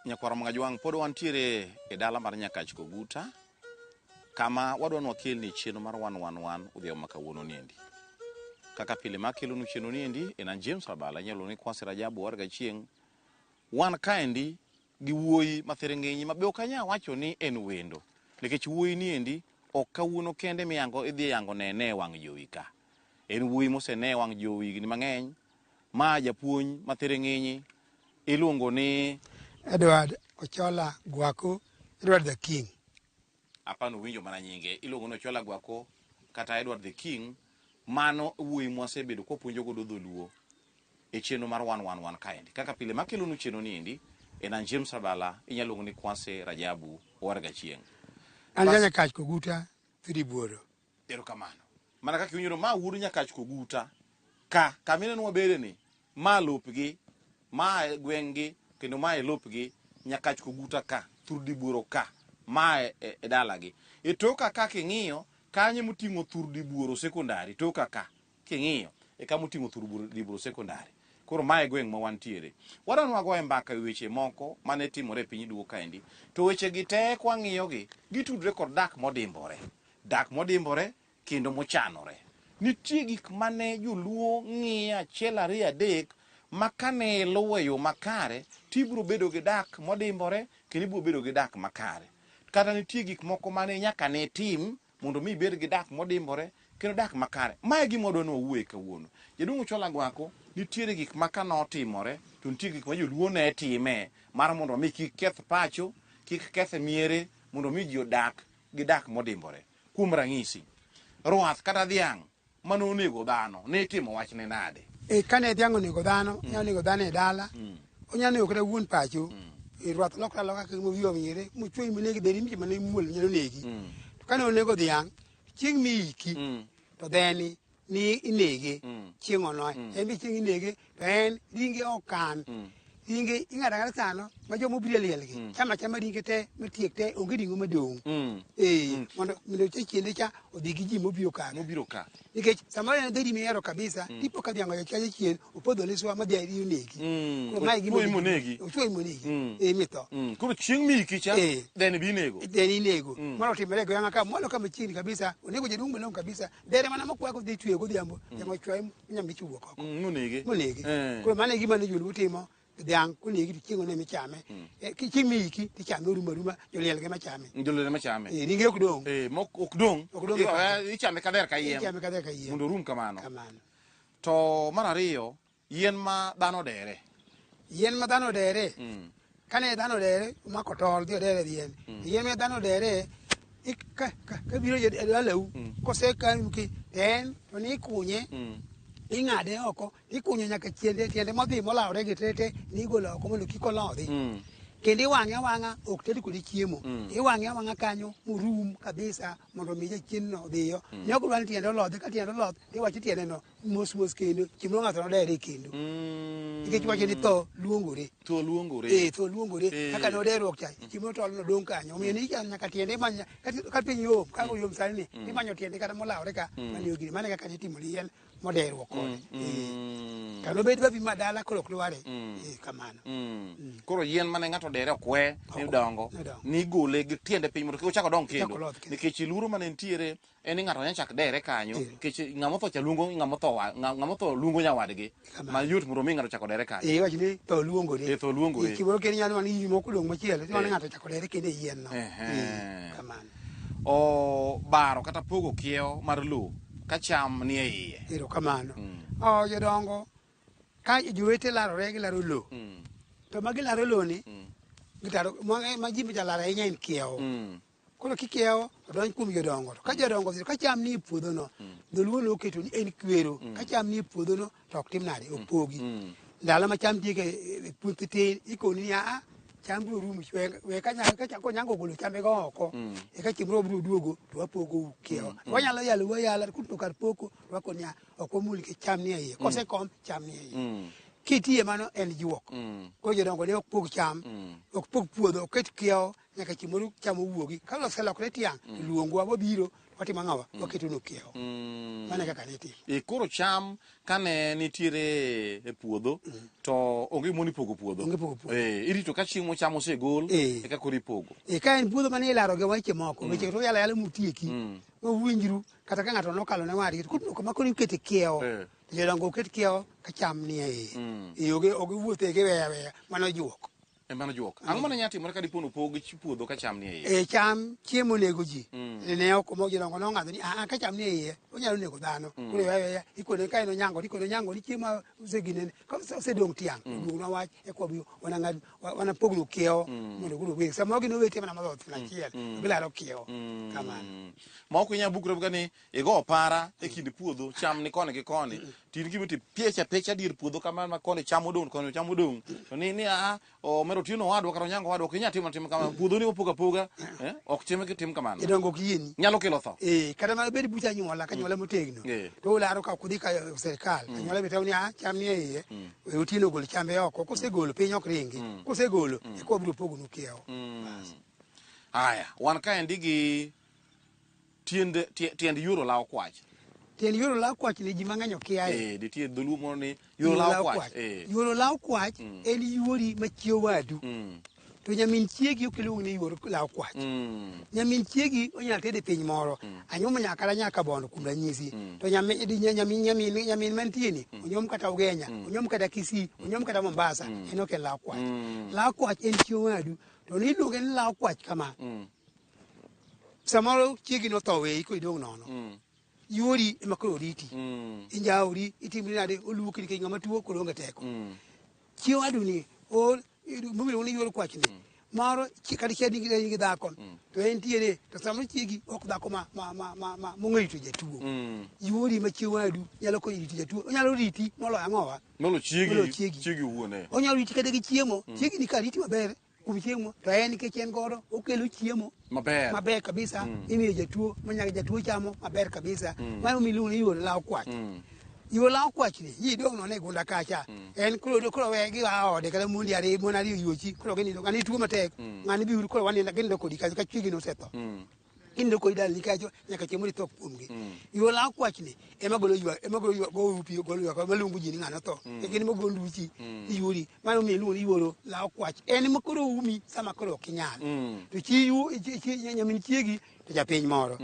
Nyakwaro Mangajwang pod wantiere e dala mar Nyakach Koguta kama wadwan wakil ni chenro mar 111 udhiyo makawuono niendi. Kaka pile makelo nu chenro niendi en James Rabala nyalo ni Kwasi Rajabu warga chieng wan kaendi gi wuoyi mathiringinyi mabe okanya wacho ni en wendo nikech wuoyi niendi ok kawuono kende miyango idhi yango nene wang jowi ka. En wuoyi mosene wang jowi ni mang'eny ma japuonj mathiringinyi iluongo ni Edward Ochola Gwako, Edward the King. Apano winjo mana nyinge iluongo no Ochola Gwako kata Edward the King. Mano wuoyi mwasebedo kopuonjo godo dholuo e chenro mar 111 kaendi. Kaka pile makelo nu chenro niendi en James Rabala inyalo ni Kwasi Rajabu warga chieng. Anja Nyakach Koguta Thiribuoro. Erokamano. Mana kaka winjo ma wuodo Nyakach Koguta ka kamine no wabere ni ma lopgi ma gwenggi kendo ma lopgi Nyakach Koguta ka Thiribuoro ka ma e dalagi. E toka ka king'iyo kanye moting'o Thiribuoro sekondari toka ka king'iyo e kama moting'o Thiribuoro sekondari. Koro mae gweng ma wantiere. Wadwan wago mbaka weche moko mane timore e piny duo kaendi. To weche gi te kwang'iyo gi gitudre kod dak modimbore. Dak modimbore kendo mochanore. Nitie gik mane joluo ng'iyo achiel ariyo adek makane iluwo yo makare tibiro bedo gi dak modimbore kendo ibiro bedo gi dak makare. Kata nitie gik moko mane nyaka ne tim mondo mi bed gi dak modimbore kendo dak makare. Mae gima wadwa wuoye kawuono. Jaduong' Ochola Gwako nitiere gik makano timore to nitie gik ma joluo ne time mar mondo mi kik keth pacho, kik keth miere mondo mi ji odak gi dak modimbore. Kuom ranyisi, ruath kata dhiang' mano onego dhano ne timo wachne nade? Kane dhiang' onego dhano, onego dhano e dala. Onyalo nego kata wuon pacho. Ruath lokra loka kemo wiyo miere, muchwe minegi deri miche mane muol nyalo negi. To kane onego dhiang', chieng' miiki to dheni ni inege chieng' onoe. En bi chieng' inege to en ringe okan. Ringe ing'ada ng'ada sano ma jomo biro lielgi. Chama ringe te matiek te onge ringo madong'. Mondo chiende cha odhi gi ji mobiro ka. Nikech samoro en dheri mihero kabisa, tipo ka dhiang' ochaje chien opodho ne swa madhi iri onegi. Koro mae gima monegi. Ochwe monegi. Mitho. Koro chieng' miki cha dheni bi nego. Dheni nego. Moro timore goyanga ka molo kama chiegni kabisa, onego jaduong' malong kabisa. Dere mana mokwako dhi twe godhiambo, jama chwae nyambi chuo oko. Monege. Koro mane gima ne joluo timo. Dhiang' kunegi to chieng' ne michame. Chieng' miki tichame ruma joliel ge machame. Joliel machame. Ringe ok dong. Ok dong. Ichame kader ka yiem. Ichame kader ka yiem. Mondo rum kamano. To mar ariyo, yien ma dhano dere. Yien ma dhano dere. Kane dhano dere mako tol dhi dere yien. Yien ma dhano dere ka biro lalau kose kan ki en to ni kunye. Ing'ade oko, ikunyo nyaka tiende modhi molawre gi tete ni golo oko mondo kik olodhi. Kendo iwang'e awang'a ok ted kode chiemo. Iwang'e awang'a kanyo murum kabisa mondo mi jachien no dhiyo. Ne ok dwa ni tiende olodhi, ka tiende olodh iwacho tiende no mos kendo chiemo ng'ato nodere kendo. Nikech wacho ni tho luongore. Tho luongore. Tho luongore. Kaka noderuok cha, chiemo tol no dong' kanyo. Omiyo ni nyaka tiende manya ka piny yom, ka yom sani ni imanyo tiende kata molawre ka manyo gini. Mane kaka nitimo yien moderuok kode. Kano bet babi madala koro ok dware. Kamano. Koro yien mane ng'ato dere okwe ni dongo ni gole gi tiende piny mondo kik ochak odong kendo. Nikech luoro mane nitiere en ni ng'ato nyalo chak dere kanyo nikech ng'ama otho cha luongo ng'ama otho luongo nyawadgi ma yot mondo mi ng'ato chak odere kanyo. Wacho ni tho luongore. Tho luongore. Kiboro kendo nyalo man gi moko dong machielo to ng'ato chak odere kendo yien no. Kamano. O baro kata pogo kiewo mar lowo ka cham ni e iye. Erokamano. Jodongo ka jowete larore gi laro lowo. To magi laro lowo ni gitaro ma ji mijalaro ahinya en kiewo. Koro kikiewo odonj kuom jodongo. To ka jodongo ka cham ni e puodho no, dholuo noketo ni en kwero. Ka cham ni e puodho no to ok tim nade opogi. Ndalo ma cham tieke e puoth tin ikoni ni cham biro rumo we ka nyango golo chambe go oko e ka chimbro biro duogo to wapogo kiewo. Wanyalo yala kuto kar poko to wakonya ok omuli ke cham ni e iye. Kose kom cham ni e iye. Kitie mano en juok. Ko jodongo ne ok pog cham, ok pog puodho, ok ket kiewo nyaka chimbro cham owuogi. Ka loselokre tiang' luongwa wabiro watimo ang'owa waketo no kiewo mane kaka ne timo e koro cham kane nitiere e puodho to onge moni pogo puodho irito ka chieng' mocham osegol eka koro ipogo ka en puodho mane ilaro gi weche moko weche to yala yala mutieki wawinjru kata ka ng'ato nokalo ne wadgi to kama koro ikete kiewo jodongo oket kiewo ka cham ni e iye oge wuothe gi weya weya mano juok mano juok ang'o mane nyalo timore ka dipo nopog puodho ka cham ni e iye cham chiemo nego ji ne ok mo jodongo nong'ado ni ka cham ni e iye onyalo nego dhano koro weya ikone ka en onyango ni chiemo osegine ka osedong' tiang' duong' na wach e kwabi wana pogno kiewo mondo koro weg sama gino wete mana madhoth na chiel bilaro kiewo kamano ma ok inyal bukre buka ni igo opara e kind puodho cham ni koni gi koni tin kibiti pecha dier puodho kamano ma koni cham odong' to ni omero tino wadwa kata onyango wadwa ok inyal timo kamano puodho ni opoga poga ok time ki tim kamano jodongo ok yieni nyalo kelo tho kata mana bed bucha anyuola ka nyuola motegno to ularo ka kudhi ka sirikal anyuola bitaw ni cham ni e iye otieno gol chambe oko kosegolo piny ok ringi kosegolo eko biro pogonu kiewo haya wan ka endi gi tiend yuro law kwach tiend yuro law kwach ni ji mang'eny okiaye nitie dholuo moro ni yuro law kwach yuro law kwach en yuori machiewo wadu to nyamin chiegi ok iluong ni yuro law kwach nyamin chiegi onyalo tede piny moro anyuomo nyaka bondo kuom ranyisi to nyamin mantie ni onyuom kata Ugenya onyuom kata Kisii onyuom kata Mombasa en ok en law kwach law kwach en chiwo wadu to niluonge ni law kwach kama samoro chiegi notho weyi ko idong' nono yuori ema koro riti injauri itimri nade oluoki nikech ng'ama tuo koro onge teko chiwo wadu ni miluongo ni yuoro kwach ni moro kata chiegi nigi dhako to entiere to samoro chiegi ok dhako mong'erito jatuo yuori ma chiwo wadu nyalo konyo rito jatuo onyalo riti moloyo ang'owa molo chiegi wuone onyalo riti kata gi chiemo chiegi ni ka riti maber kuom chiemo to en nikech en godo okelo chiemo maber kabisa imiyo jatuo manyaka jatuo chamo maber kabisa mano miluongo ni yuoro law kwach yuoro law kwach ni ji dong' nono e gunda kacha en koro we gi ode kata mon ariyo yuochi koro ginindo ng'ani tuo matek ng'ani biuru koro wanindo ginindo kodi kacha ka chiegi nosetho ginindo kodi dalni kacha nyaka chiemo ritho kuomgi yuoro law kwach ni ema golo go upi golo ywak malungo ji ni ng'ano tho gin mogo nduchi yuori mano miluongo ni yuoro law kwach en ma koro umi sama koro ok inyal to nyamin chiegi to japiny moro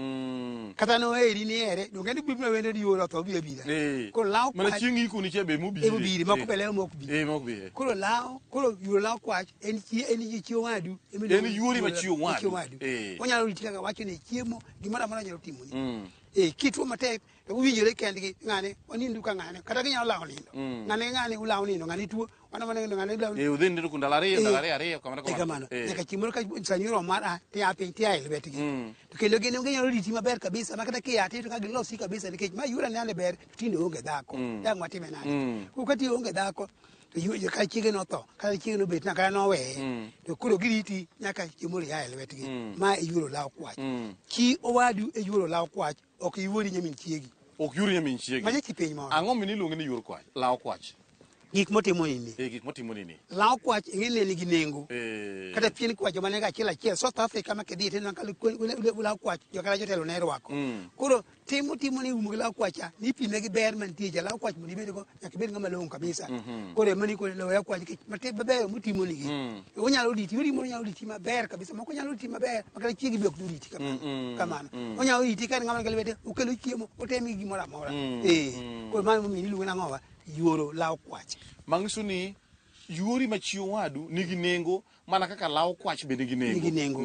kata noheri ni ere donge ni bibna wende di yuoro tho bira koro law mana chieng' iko ni chebe mobiri moko bele mok bi koro yuoro law kwach en chiwo wadu en yuori ma chiwo wadu onyalo riti kaka wacho ni chiemo gimoro amora nyalo timoni kituo matek to uwinjore kendgi ng'ane wanindu ka ng'ane kata ginyalo lawo nindo ng'ane ulawo nindo ng'ane tuo ng'ane lawo udhi nindo kunda ariyo kamano nyaka chiemoro ka sanyuro mar tia piny tia e lwetgi to kendo ginyalo riti maber kabisa ma kata kiyati to ka gilosi kabisa nikech ma yura ne ber tinde onge dhako dang' watime nade ka tiyo onge dhako to ka chiege notho kata chiege nobet na kata noweye to koro giriti nyaka chiemo ria e lwetgi ma e yuoro law kwach chi owadu e yuoro law kwach ok yuori nyamin chiegi ok yuori nyamin chiegi ma nyachi piny moro ang'o miniluongo ni yuoro kwach law kwach gik motimo nini law kwach ing'e nigi nengo kata pien kwach mane achiel South Africa ma kidhi tena law kwach jokala jotelo ne rwako koro timo ni umo law kwacha ni pime gi ber mantie ja law kwach mondo ibed go nyaka ibed ng'ama long'o kabisa koro mani ko law kwach mate maber motimo nigi onyalo riti yuri mo nyalo riti maber kabisa moko nyalo riti maber makala chiegi be ok riti kamano onyalo riti kan ng'ama ngalwete okelo chiemo otemi gimoro amora koro mano mimi luongo nang'owa yuoro law kwach mang'iso ni yuori machiwo wadu nigi nengo mana kaka law kwach be nigi nengo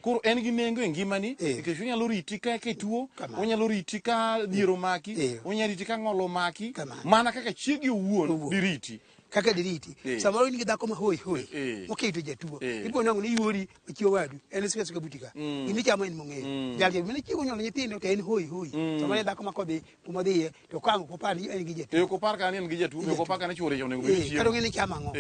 koro en gi nengo e ngimani nikech onyalo riti ka tuo onyalo riti ka dhiero maki onyalo riti ka ng'olo maki mana kaka chiegi owuon diriti kaka diriti samoro in gi dhako ma hoi moketo jatuo ibo nang'o ni yuori machiwo wadu en suka butika gimi chamo en mong'eyo jalje mene chiwo nyolo nyithindo to en hoi samoro dhako ma kodhi kuma dhiye to kango kopar ni en gi jatuo kopar ka en gi jatuo kopar ka ne chuore jo nego bedi chiemo kado ng'e ni chama ng'o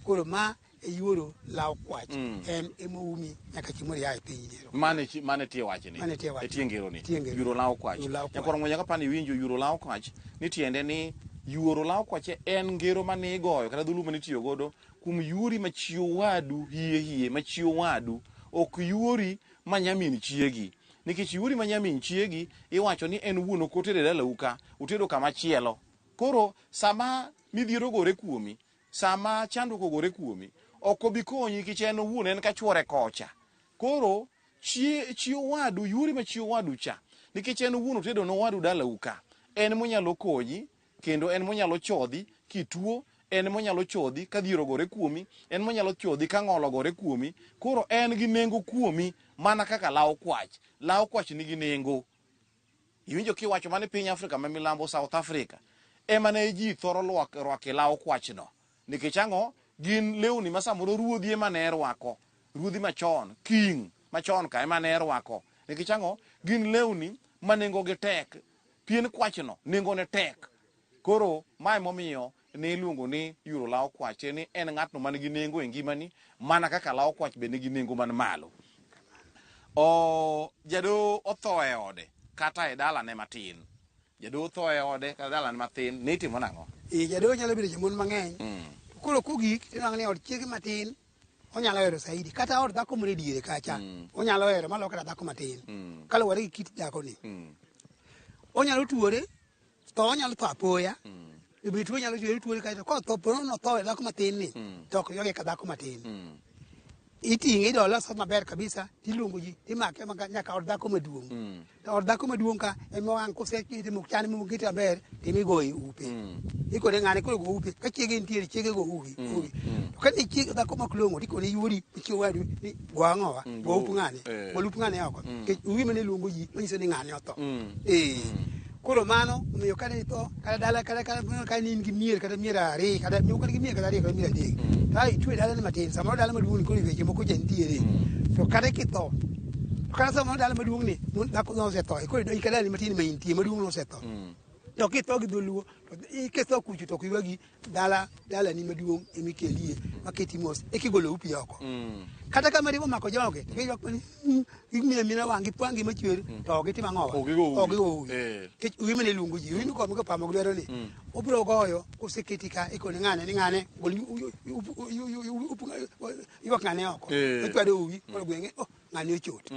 koro ma e yuoro law kwach en emoumi nyaka chiemo ria e piny nero mane tie wachni e tie ngero ni yuoro law kwach nyakoro nyaka pani winjo yuoro law kwach ni tiende ni yuoro law kwach en ngero mane igoyo kata dhulu mane itiyo godo kuom yuori machiwo wadu hie machiwo wadu ok yuori ma nyamin chiegi nikech yuri ma nyamin chiegi iwacho ni en wuon ok otere dalau ka, otedo kama chielo. Koro sama midhiero gore kuomi, sama chandruok ogore kuomi, ok obi konyi nikech en owuon en ka chwore kocha. Koro chi owadu, yuri ma chi owadu cha, nikech en owuon otedo no wadu dalau ka, en monyalo konyi kendo en monyalo chodhi kituo, en monyalo chodhi ka dhiero gore kuomi, en monyalo chodhi ka ng'olo gore kuomi. Koro en gi nengo kuomi mana kaka law kwach. Law kwach nigi nengo. Iwinjo kiwacho mane piny Afrika ma milambo, South Africa, ema ne ji thoro rwake law kwach no. Nikech ang'o? Gin lewni ma samoro ruodhi ema ne rwako. Ruodhi machon, king machon ka ema ne rwako. Nikech ang'o? Gin lewni ma nengo gi tek. Pien kwach no nengo ne tek. Koro mae momiyo ne iluongo ni yuro law kwach ni en ng'atno man gi nengo e ngimani mana kaka law kwach be nigi nengo man malo. Jado otho e ode kata e dalane matin. Jado otho e ode kata dalane matin, ne itimo nang'o? Jado nyalo bedo jamon mang'eny. Koro kugik tinwang'o ni od chiege matin onyalo hero saidi, kata od dhako moro e diere kacha onyalo hero malo kata dhako matin kaluwore gi kit dhakoni. Onyalo tuore, tho onyalo tho apoya, be tuo nyalo tuore kacha kotho pono no tho e dhako matin ni to ok yoge ka dhako matin. Iting'e idolo sot maber kabisa, tiluongo ji, timake nyaka od dhako maduong'. To od dhako maduong' ka ema wang' kosekete mokchane mokete maber, timigoye upe. Ikone ng'ane koro go upe, ka chiege nitiere chiege go upi. To ka ni chiege dhako maklong'o, tikone yuori chiwo wadu ni go ang'owa, go up ng'ane, go lup ng'ane oko. Uwi mane luongo ji, manyiso ni ng'ane otho. Koro mano omiyo ka ne tho kata dala ka ni in gi mier kata mier ariyo kata nyuka gi mier kata ariyo kata mier adek, ka itwe dalane matin, samoro dala maduong' koro weche moko cha nitiere, to kata kitho, to kata samoro dala maduong' ni dhako no osetho, koro idonji ka dalani matin ma intie, maduong' no osetho. To kitho gi dholuo, to kitho kucho to kiwagi dalani maduong' emikelie maketi mos ekigolo upi oko. Kata kama riwo mako joge, to imiyo mina wang'i pwangi machwer, to gitimo ang'owa, ogigo uwi. Kech uwi mane luongo ji, uwi nuko miko pamo gidwaro ni, obiro goyo koseketi ka ikone ng'ane ni ng'ane, ywak ng'ane oko, ochwado uwi, koro gweng'e, ng'ane ochot.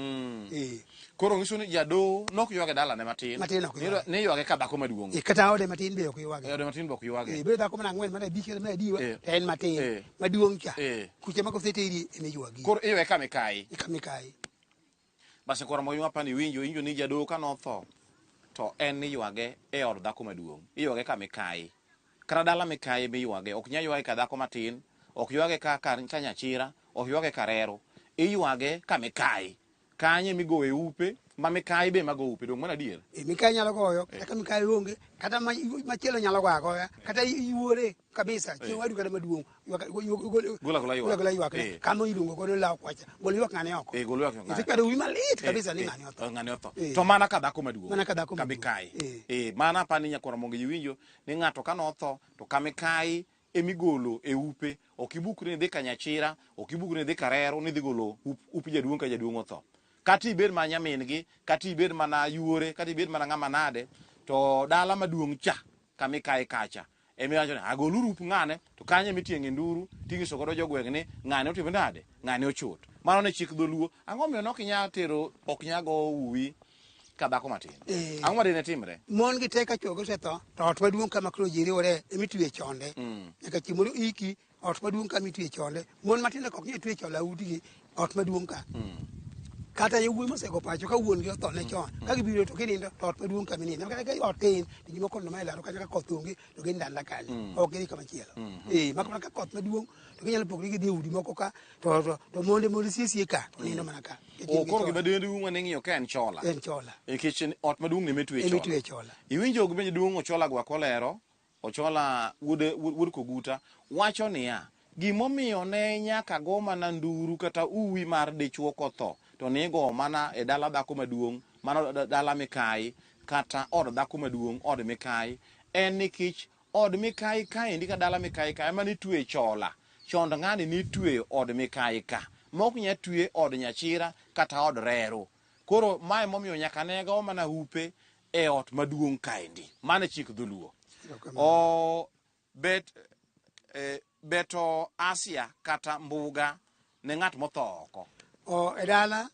Koro ng'iso ni jado nok ywage dalane matin. Matin ok ywage. Ne ywage ka dhako maduong'. Kata ode matin be ok ywage. Ode matin be ok ywage. Bedo dhako mana ang'wen mana abich kata mana adiwa, to en matin. Maduong' cha. Kuche ma koseteri eme ywagi. Koro iwe kama kai. Kama kai. Basi koro moyo mapani winjo ni jado ka notho, to en ni ywage e od dhako maduong'. Iywage kama kai. Kata dala mikai be ywage, ok nya ywage ka dhako matin, ok ywage ka nyachira, ok ywage ka rero. Iywage kama kai. Kanye migoe upe, ma mikai be mago upe, dong mana adier. Mikai nyalo goyo, kata mikai onge, kata machielo nyalo goya, kata yuore kabisa, chieng' wadu kata maduong', gola ywak, kama iluongo godo law kwacha, gol ywak ng'ane oko. Gol ywak ng'ane. Isekado uwi malit kabisa ni ng'ane otho. Ng'ane otho. To mana ka dhako maduong'. Mana ka dhako maduong'. Mikai. Mana pani nyakora monge jiwinjo, ni ng'ato ka notho, to kamikai emigolo e upe, ok ibukri ni dhi ka nyachira, ok ibukri ni dhi ka rero, ni dhi golo up jaduong' ka jaduong' otho. Kati ibed ma nyamin gi, kati ibed mana yuore, kati ibed mana ng'ama nade, to dala maduong' cha kamikai kacha. Emiwacho ni agoluru up ng'ane, to kanye mitieng'e nduru, ting'iso godo jogweng' ni ng'ane otimo nade, ng'ane ochot. Mano ne chik dholuo. Ang'o miyo nok inya tero, ok nya go uwi ka dhako matin. Ang'o madine timre? Mon gi teka chogo osetho, to ot maduong' kama koro ji riwore emitwe chonde. Nyaka chieng' iki ot maduong' kama itwe chonde. Mon matindo ok nyal twe chola utigi ot maduong' ka. Kata yawuoyi mosego pacho ka wuon gi otho ne chon, ka gibiro to kinindo to ot maduong' kama nindo. Kata ka ot tin, to gima kono ma ilaro kata ka koth onge to gin dala kanyo. Ok gidhi kama chielo. Makona ka koth maduong' to ginyalo pogore gidhi udi moko ka, to monde siesie ka, to nindo mana ka. Koro gima duong' wane ng'iyo ka en chola. En chola. Nikech ot maduong' ne metwe chola. Emitwe chola. Iwinjo gima jaduong' Ochola gwa kolero, Ochola wuod Koguta, wacho niya, gimomiyo ne nyaka go mana nduru kata uwi mar dichuo kotho, to nigo mana e dala dhako maduong', mana dala mikai, kata od dhako maduong', od mikai, en nikech od mikai kaendi ka dala mikai ka ema nitwe chola. Chond ng'ani nitwe od mikai ka. Mok nya twe od nyachira kata od rero. Koro mae momiyo nyaka nego mana upe e ot maduong' kaendi. Mane chik dholuo. Beto Asia kata mbuga ne ng'at motho oko. E dala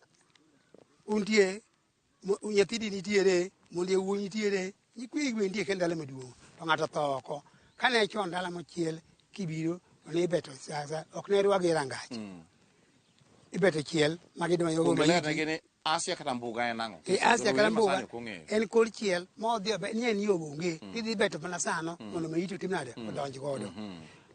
untie nyathidi nitiere mondi wuoyi nitiere nyikwi gwe nitie kendo ndalo maduong' to ng'ato tho oko kane chon ndalo mochiel kibiro ne ibeto sasa ok ne rwagi rangach ibeto chiel magidonyo go mayiti Asia kata mbuga en ang'o? Asia kata mbuga en kor chiel ma odhi ni en yo onge idhi beto mana sano mondo mayiti otim nade odonj godo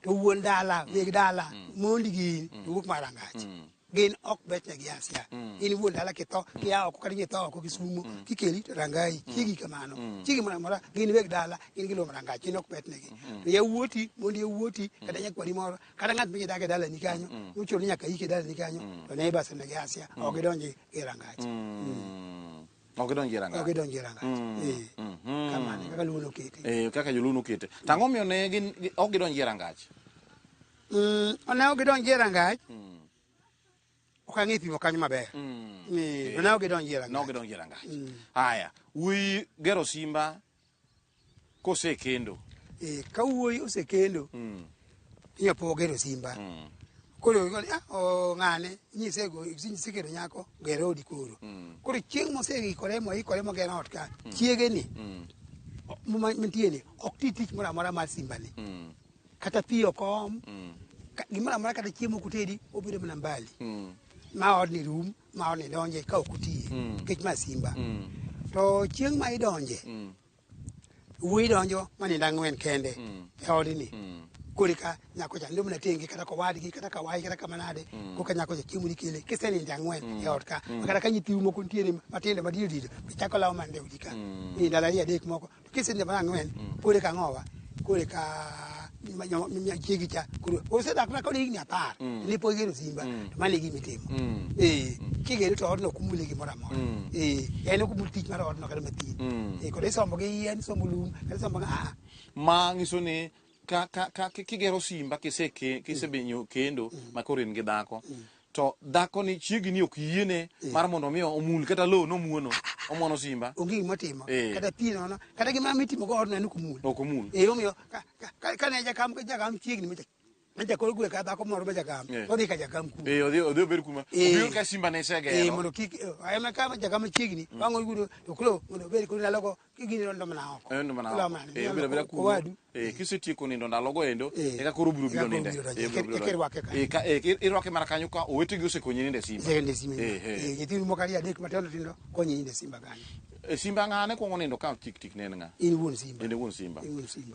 to wuon dala weg dala mondi gi wuok marangach gin ok betnegi Asia in wuon dala kitho kia oko kata nyitho oko kisumo kikeli to rangai chigi kamano chigi mora gin weg dala in gilo marangach in ok betnegi to yawuoti mondi yawuoti kata nyakwani moro kata ng'at ma dage dala ni kanyo muchuno nyaka yike dala ni kanyo to ne bas negi Asia ok gidonji e rangach ok gidonji rangach ok gidonji rangach kamano kaka luno kete kaka joluno kete tang'o miyo ne gin ok gidonji rangach ona ok gidonji rangach ok ang'e pimo kanyo maber ne ok gidonji rangach no gidonji rangach haya wuoyi gero simba kosekendo ka wuoyi osekendo inya po gero simba koro ng'ane nyise kendo nyako gero odi koro koro chieng' moseikore mogero ot ka chiege ni mantie ni ok ti tich moro amora mar simba ni kata pi ok om gimoro amora kata chiemo kutedi obedo mana mbali ma odni rum ma odni donje ka ok otiye nikech ma simba to chieng' ma idonje wuoyi donjo manindo ang'wen kende e odni korika nyako cha ndomna tenge kata kowadgi kata kawai kata kamanade koka nyako cha chiemo dikele kisenindo ang'wen e ot ka kata ka nyithiu moko ntiere matindo madidido bichako lawo mande odika ni ndalo ariyo adek moko to kisenindo mar ang'wen korika ng'owa korika chiegi cha koro osedak na kod higni 10 ni po gero simba to mane gimi timo kigero to odno kumule gimoro amora en okumul tich mar odno kata mathin kod isombo gi yien sombo lum kata isombo ma ng'iso ni kigero simba kisebenyo kendo ma koro in gi dhako to dhako ni chiegi ni ok yiene mar mondo mi omul kata lo nomuono omuono simba onge gima timo kata pi nono kata gima mitimo go odno en ok omul omiyo kane jakam chiegni Meja koro gwe ka dhako moro meja kam. Odhi ka jakam ku. Odhi obedo kuma. Obiro ka simba ne segero. Mondo kik ayama ka jakam chiegni. Bango gudo to klo mondo bed koro ndalogo kigini ndo mana oko. Ndo mana oko. Obiro beda ku. Kisetieko nindo ndalogo endo eka koro biro ninde. Irwake mana kanyo ka owetegi osekonyi ninde simba. Ninde simba. Nyithindo mokali adek matindo tindo konyi ninde simba kanyo. Simba ng'ane kuongo nindo ka tik ne nga. In wuon simba. In wuon simba.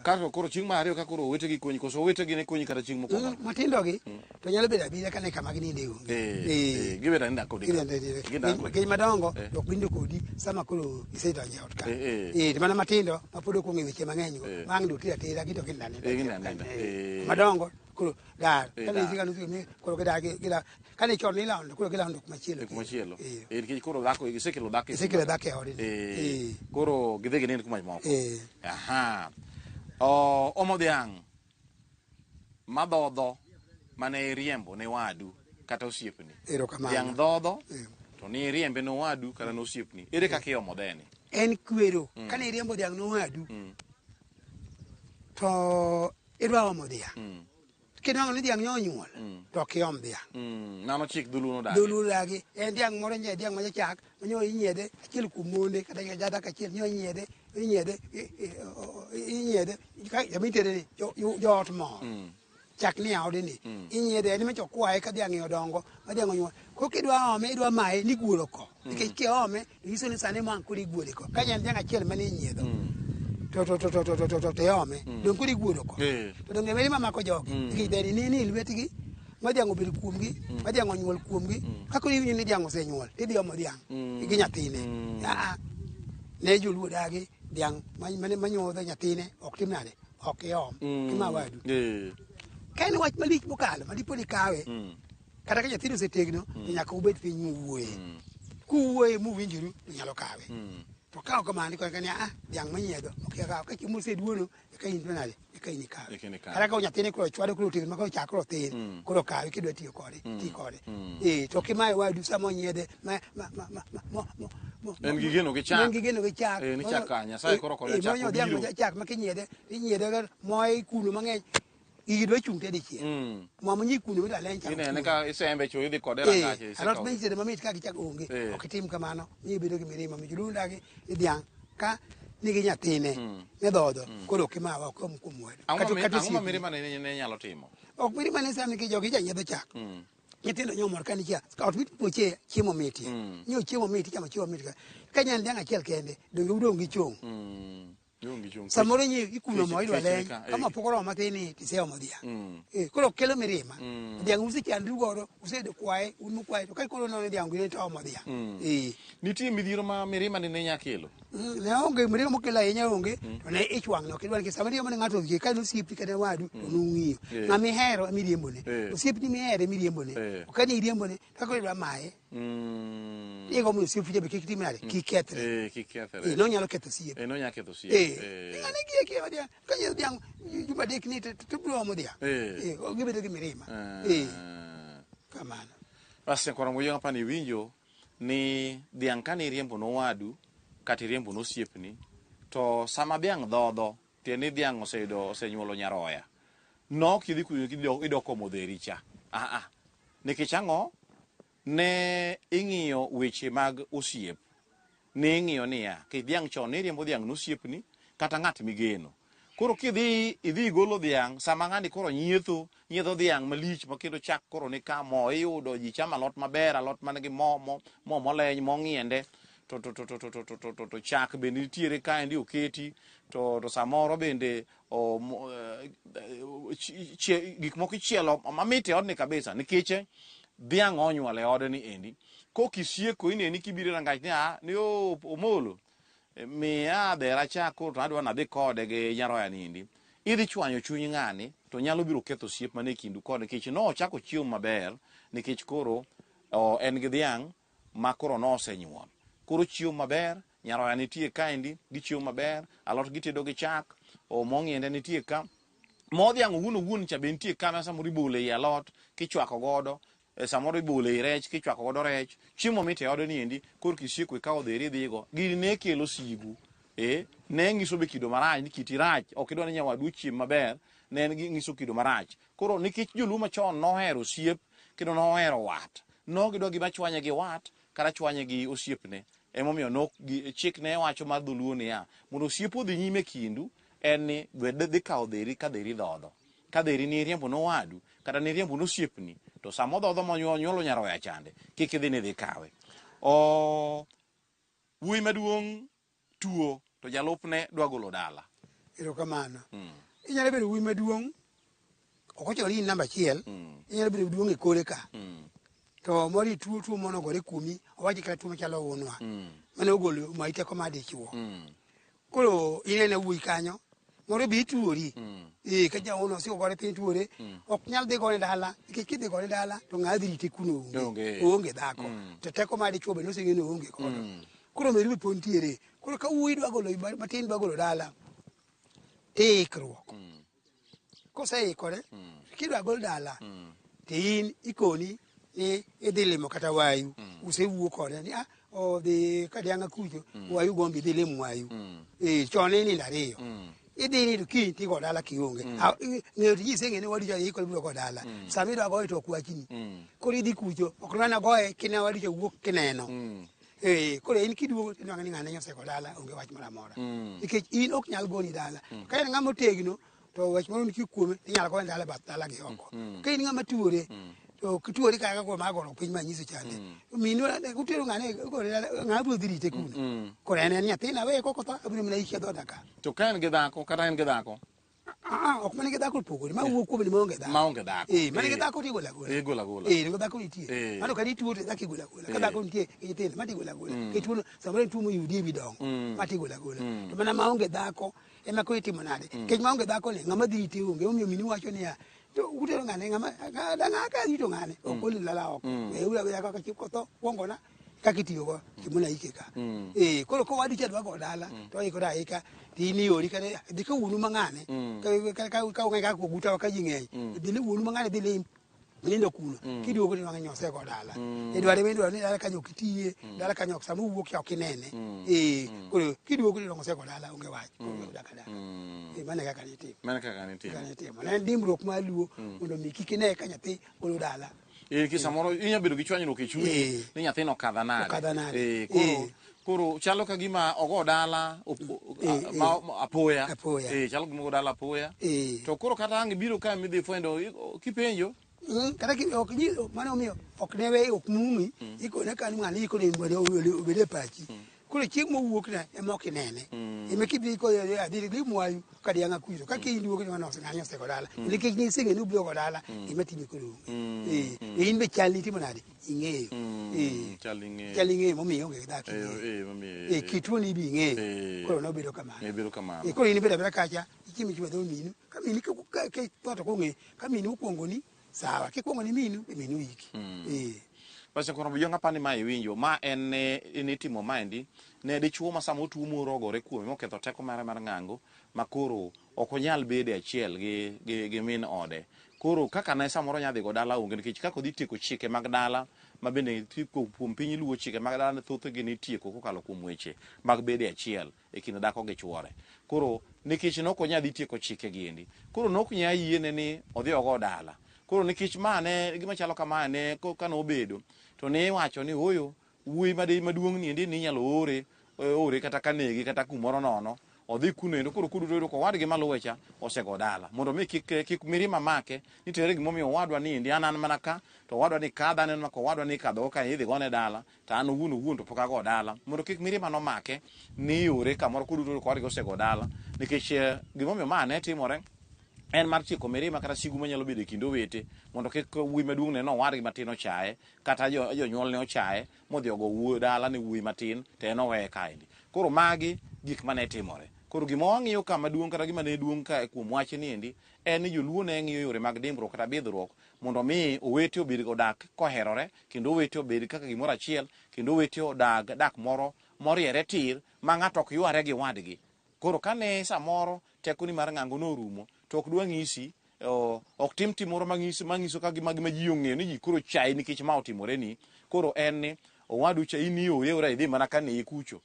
Ka koro chieng' mar ariyo ka koro owetegi konyi koso owetegi ne konyi kata chieng' mokwongo. Matindo gi to nyalo bedo abira kane kama gininde onge. Gibedo ninda kodi. Gi madongo ok bindo kodi sama koro isedonje ot ka. To mana matindo ma pod ok ong'e weche mang'eny go. Bang' do tira tira gito ginda. Madongo koro dar kane isiga nusu ni koro gida kane chon ni laundo koro gilaundo kuma chielo. Nikech koro dhako isekelo dhako. Isekelo dhako e odni. Koro gidhi ginind kuma moko. Aha. Omo dhiang' madhodho mane riembo ne wadu kata osiepni. Dhiang' dhodho to ni riembe no wadu kata no osiepni. Ere kaka iomo dheni? En kwero kane riembo dhiang' no wadu to idwa omo dhiang'. Kidwang'o ni dhiang' nyonyuol to ok iom dhiang'. Nano chik dhuluno dagi. Dhuluno dagi. En dhiang' moro nye dhiang' ma chak manyo inyiedhe achiel kuom monde kata jada kachiel nyo inyiedhe jamitere jo ot moro. Chak ni aodini inyiedhe ni mecho kwaye ka dhiang' odongo ma dhiang' onyuol. Ko kidwa ome idwa maye ni guolo ko. Nikech kiome nyiso ni sane mang kuri guolo ko. Ka nyen dhiang' achiel mane inyiedho. To yome dong kuri guodo ko to dong emeri mama ko jogi iki deni ni lwetgi ma dhiang' obed kuomgi ma dhiang' onyuol kuomgi kako iwinjo ni dhiang' osenyuol tidhi omo dhiang' gi nyathine ne joluo dagi dhiang' manyuodho nyathine ok tim nade ok iom kima wadu ka en wach malich mokalo ma dipo ni kawe kata ka nyathine osetegno to nyaka ubed piny muwuoye kuwuoye muwinjoru to nyalo kawe to kawo kamano ko kani dhiang' manyiedho ok kawo ka chiemo oseduono eka in nade eka in kawe kata ka nyathine koro chwado koro tegno ma koro chakro tin koro kawe kidwa tiyo kode ti kode to kimaye wadu sama onyiedhe en gigeno gi chak ni chak ka nyasaye koro kore chak dhiang' chak ma kinyiedhe inyiedhe moye kuno mang'eny igi do chung te di chi mo mo nyikuni wida len cha ine ka isembe cho idhi kode rangache alot ben sede mamit ka gichak onge ok tim kamano ni bedo gi mirima mi jurunda gi idiang ka nigi nyathine ne dhodo koro kimawa kom kumwedo ang'o mirima ne nyalo timo ok mirima ne sami ki jogi janyiedho chak nyithindo nyomor ka nikia ot mit puoche chiemo miti nyo chiemo miti chamo chiemo miti ka nyan diang achiel kende donge udong gi chong samoro nyi ikuno mo idwa len kama pokoro matini tiseo modia koro kelo mirima diang usi chandru goro usedo kwae unu kwae to kai koro no diang gine to modia nitie midhiro ma mirima ne nyakelo ne onge mirima mokelo ahinya onge to ne ichwang no kidwan ke samoro mane ngato ji ka no sipi kata wadu to nung'iyo ngami hero miriembo ne osiep ni mihere miriembo ne okani iriembo ne kako idwa mae ego mo siep je be kikiti mare kiketre no nyalo ketho siep no nyalo ketho siep ngane gie wadia kanye diang juba dek ni to bro mo dia gibedo gi mirima kamano basi kwa ngoyo hapa ni winjo ni diang kani riembo no wadu kati riembo no siepni to sama diang dhodho tieni diang osenyuolo nyaroya no kidhi idoko modheri cha nikech ang'o ne ing'iyo weche mag osiep ne ing'iyo niya ki diang chon ne riembo diang no siepni kata ng'at migeno koro idhi golo diang sama ng'ani koro nyiedho diang malich makendo chak koro ni ka mo iyudo ji chama lot maber alot manigi mo moleny mo ng'iende to chak bende nitiere kaendi oketi to samoro bende gik moko ichielo mamit e odni kabisa nikech dhiang' onyuol e ode ni endi kokisieko ineni kibiro rangach ni omolo miya dhera chak koro to adwa nadhi kode gi nyaroya nindi idhi chwanyo chuny ng'ani to nyalo biro ketho siep mane kindu kode nikech nochako chiemo maber nikech koro en gi dhiang' ma koro nosenyuol koro chiemo maber nyaroya nitie kaendi gichiemo maber alot gitedo gi chak mo ng'iende nitie ka mo dhiang' owuon cha be nitie ka samoro ibole i alot kichwako godo samoro ibole i rech kichwako godo rech chiemo mit e ode niendi koro kisieko ikawo dheri dhigo gini ne kelo sigu ne ng'iso be kido marach ni kiti rach ok idwa ni nyawadu chiem maber ne ng'iso kido marach koro nikech joluo machon nohero siep kendo nohero wat gidwa gima chwanye gi wat kata chwanye gi osiepne emomiyo chik ne wacho mar dholuo niya mondo osiep odhi nyime kindu en ni dhi kawo dheri ka dheri dhodho ka dheri ni riembo no wadu kata ni riembo no osiepni to samo dhodho monyuolo nyaroya chande kik idhi ni dhi kawe wuoyi maduong' tuo to jalupne dwa golo dala erokamano inyalo bedo wuoyi maduong' ok ochuno ni in namba achiel inyalo bedo duong' e kore ka to mori tuo monogore kuomi owachi kata tuo machalo unwa mane ogolo mai teko mar dichuo koro inene wuoyi kanyo moro bi tuori ka jauno si ogore piny tuore ok nyal dhi gone dala nikech kidhi gone dala to ng'a dhi rite kuno onge dhako to teko mar dichuo be noseng'e onge kodo koro meri be pon tiere koro ka wuoyi dwa golo matin dwa golo dala tiikruok koseikore kidwa gol dala tin ikoni ni idhi limo kata wayu usewuok kode ni odhi kadianga kucho wayu gombi dhi limo wayu chon ni ndariyo idhi ni kiny tigo dala kionge ng'eyo tiji seng'eni wadi cha yiko biro go dala sami dwa goye to kwachini koro idhi kucho ok rana goye kine wadi cha wuok kineno koro in kiduogo tinwang'o ni ng'ane nyoseko dala onge wach moro amora nikech in ok nyal goni dala ka en ng'ama otegno to wach moro nitie kuome inyalo gone dala bath dala gi oko ka in ng'ama tuore to kituori kaka go magoro piny manyiso chande minu utero ng'ane ng'a biro dhi rite kuno koro en nyathina we koko tho abiro mana ikia dhoda ka to ka en gi dhako kata en gi dhako ok mane gi dhako pogore ma wuok kuom ni maonge dhako mane gi dhako tigola gola nego dhako nitie mano ka nituo to dhako igola gola ka dhako nitie nyithindo ma tigola gola ketuo samoro tuo moyudi ewi dongo ma tigola gola to mana maonge dhako ema ko itimo nade kech maonge dhako ni ng'ama dhi rite onge omiyo minu wacho niya to utero ng'ane ng'ama ka rito ng'ane ok oli lala oko ura kaka chiko tho kuongona kaka itiyogo kimona ike ka koro kowadi cha dwa go dala to ikora aika tini ori kare dhi ka wuonu mang'ane ka ung'e kaka oguta ka ji ng'eny dhi ne wuonu mang'ane dhi lim nindo kuno kiduogo ni wang'anyo se go dala e dware mendo ni dala kanyo kitie dala kanyo samu wuok ya kinene koro kiduogo ni wang'anyo se go dala onge wach koro daka dala mane kaka ni timo ne dimruok maluo mondo mi kikine ka nyathi koro dala samoro inya bedo gi chwanyruok e chunyi ni nyathino kadha nade koro chalo ka gima ogo dala apoya chalo gima ogo dala apoya to koro kata ang' biro ka midhi fwendo kipenjo kata mane omiyo ok ne we ok mumi ikone kan ng'ani ikone obede pachi koro chieng' mowuok na ema ok inene ema kidhi ko adhi limwayu kadi yang akuizo kaka induogo ni manose ng'anyo se godala nikech ni singe ni ubiro godala ema timi koro in be chal ni timo nade ing'eyo chal ing'eyo momiyo onge dak kitwo ni bi ing'eyo koro nobedo kamano koro in bedo kacha ichimi chwa dho minu ka minu ke toto kong'e ka minu okuongo ni sawa kikuongo ni minu be minu iki Basi kono biyonga pani ma iwinjo ma en itimo maendi ne dichuo ma samo tuo moro ogore kuome moketho teko mare mar ng'ango makoro ok onyal bede achiel gi min ode koro kaka ne samoro nyadhi go dala onge nikech kako dhi tieko chike mag dala ma bende tieko kuom piny luo chike mag dala ne thoth gi nitieko kokalo kuom weche mag bede achiel e kind dhako gi chuore koro nikech nok onyadhi tieko chike giendi koro nok nya yiene ni odhi ogo dala koro nikech mane gima chalo kama ne kano obedo to ne wacho ni oyo wuoyi maduong' ni ndi ni nyalo ore kata kanegi kata kumoro nono odhi kuno endo koro kuduto ko wadgi maluwecha osego dala mondo mi kik mirima make nitere gimomiyo wadwa ni ndi an mana ka to wadwa ni kadha neno ko wadwa ni kadho ka idhi gone dala to an wuon to poka go dala mondo kik mirima no make ni ore kamoro kuduto ko wadgi osego dala nikech gimomiyo mane timore en mar tieko mirima kata sigu manyalo bedo e kind owete mondo kik wuoyi maduong' ne no wadgi matin ochaye kata jonyuol ne ochaye modhi ogo wuoyi dala ne wuoyi matin to en oweye kaendi koro magi gik mane timore koro gima wang'iyo ka maduong' kata gima ne duong' ka kuom wach ni endi en ni joluo ne ng'iyo yore mag dimbruok kata bidhruok mondo mi owete obed odak koherore kendo owete obed kaka gimoro achiel kendo owete dak moro moriere tir ma ng'ato ok yware gi wadgi koro kane samoro tekoni mar ng'ango norumo to ok dwa ng'isi ok tim moro mang'iso ka gima ji ong'eyo ni ji koro chai nikech ma otimore ni koro en ni owadu cha ini ora idhi mana kane kucho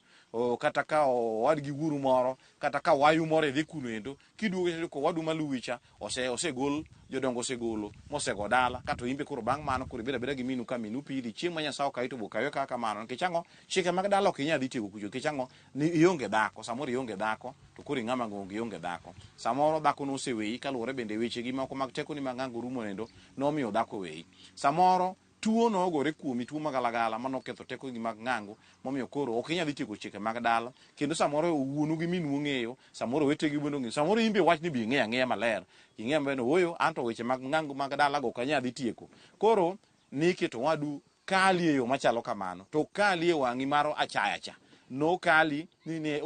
kata ka owadgi guru moro kata ka wayu moro idhi kuno endo kiduogo ko wadu maluwicha osegol jodongo osegolo mosego dala kato imbe koro bang' mano koro beda gi minu ka minu pidi chieng' ma nyasaye kaito bokayo kaka mano nikech ang'o chike mag dala ok inyadhi tiego kucho nikech ang'o ni ionge dhako samoro ionge dhako to koro ing'ama ng'ongo ionge dhako samoro dhako no oseweyi kaluwore bende weche gi moko mag teko ni mang'ango rumo endo nomiyo dhako weyi samoro tuo no ogore kuomi tuo magalagala mano ketho teko gi mag ng'ango momiyo koro ok inyadhi tieko chike mag dala kendo samoro wuonu gi minu ong'eyo samoro wete gi bendo ng'eyo samoro imbe wach ni bi ng'eya maler ing'eya bendo oyo anto weche mag ng'ango mag dala go kanyadhi tieko koro niketo wadu kali e yo machalo kamano to kali e wang'i maro achayacha no kali ni ne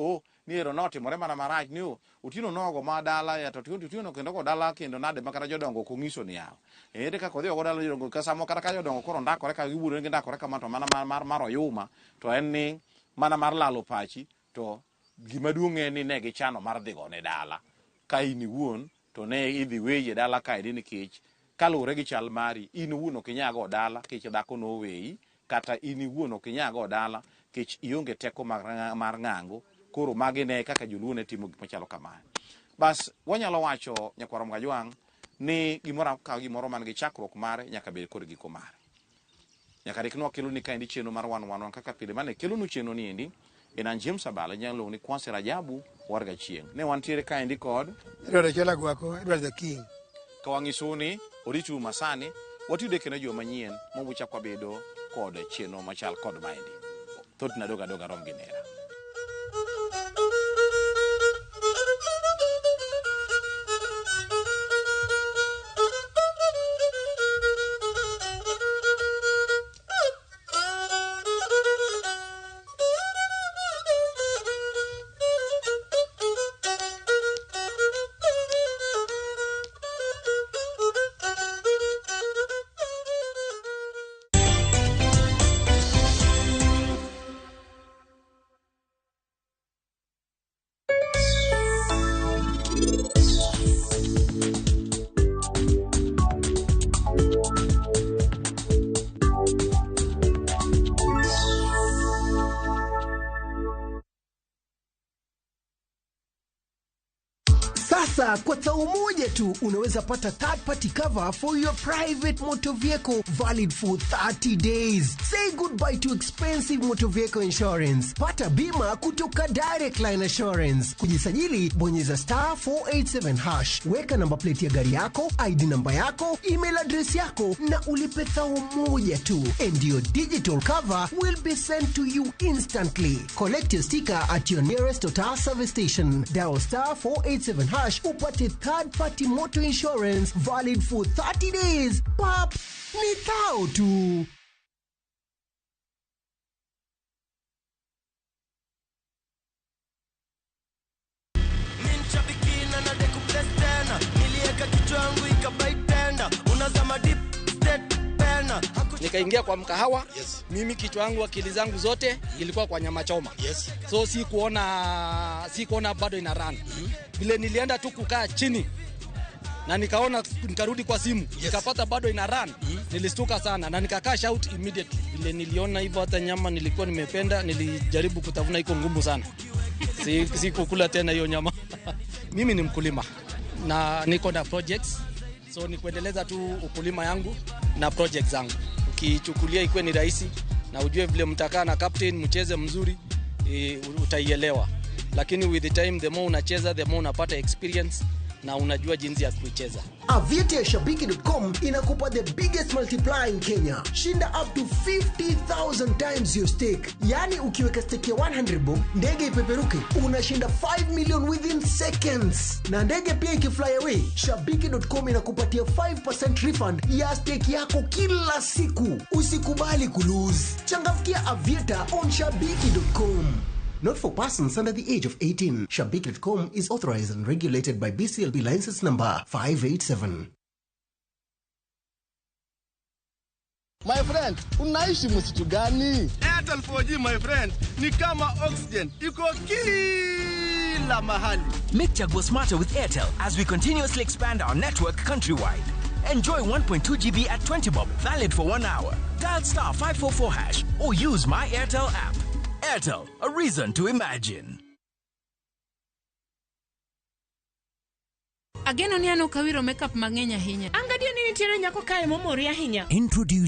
ni ero notimore mana marach ni utino nogo ma dala ya to utino kendo go dala kendo nade makara jodongo ko ng'iso ni yawo ere ka kodhi go dala jodongo kasamo kata ka jodongo koro ndakore ka giburo ngi ndakore kama to mana mar oyuma to en ni mana mar lalo pachi to gima duong' en ni ne gichano mar dhi go ne dala ka in iwuon to ne idhi weyi dala ka idhi nikech kalure gi chal mari in wuon ok inyago dala kech dhako no weyi kata in iwuon ok inyago dala kech ionge teko mar ng'ango koro magi ne kaka joluo ne timo gik machalo kamano bas wanyalo wacho nyakwaro Mgajwang' ni gimoro man gi chakruok mare nyaka bed kod giko mare nyaka riknwa kelo ni kaendi chenro mar wan kaka pile mane kelo nu chenro ni endi en an James Abala nyalo ni Kwanse Rajabu warga chieng' ne wantiere kaendi kod Edward Chela Gwako Edward the King ka wang'iso ni oritu masani watude kendo joma manyien mobuchakwa bedo kod chenro machal kod maendi thoth na doga rom gi nera Sasa kwa tao moja tu unaweza pata third party cover for your private motor vehicle valid for 30 days. Say goodbye to expensive motor vehicle insurance. Pata bima kutoka Direct Line Assurance. Kujisajili bonyeza *487#. Weka namba plate ya gari yako, ID namba yako, email address yako na ulipe thao moja tu. And your digital cover will be sent to you instantly. Collect your sticker at your nearest Total service station. Dial *487# upate third party motor insurance valid for 30 days. Pap, ni thao tu. Nikaingia kwa mkahawa. Mimi kichwa yangu, akili zangu zote ilikuwa kwa nyama choma. So si kuona bado ina run. Vile nilienda tu kukaa chini na nikarudi kwa simu, nikapata bado ina run. Nilistuka sana na nikakaa shout immediately. Vile niliona hivyo, hata nyama nilikuwa nimependa, nilijaribu kutafuna, iko ngumu sana. Si kukula tena hiyo nyama. Mimi ni mkulima na niko na projects, so ni kuendeleza tu ukulima yangu na projects zangu. Ukichukulia ikuwe ni rahisi na ujue vile mtakaa na captain mcheze mzuri, utaielewa. Lakini with the time, the more unacheza, the more unapata experience na unajua jinsi ya kuicheza. Avieta ya Shabiki.com inakupa the biggest multiplier in Kenya. Shinda up to 50,000 times your stake. Yani ukiweka stake ya 100 bob, ndege ipeperuke, unashinda 5 million within seconds. Na ndege pia ikifly away, Shabiki.com inakupatia 5% refund ya stake yako kila siku. Usikubali kulose. Changamkia Avieta on Shabiki.com. Not for persons under the age of 18. Shabiki.com is authorized and regulated by BCLB license number 587. My friend, unaishi msitu gani? Airtel 4G my friend, ni kama oxygen, iko kila mahali. Make Chaguo smarter with Airtel as we continuously expand our network countrywide. Enjoy 1.2 GB at 20 bob, valid for 1 hour. Dial *544# or use my Airtel app. Airtel, a reason to imagine. Ageno ni ano kawiro makeup mang'enya hinya. Angadio ni nitiere nyako kae momori ahinya. Introducing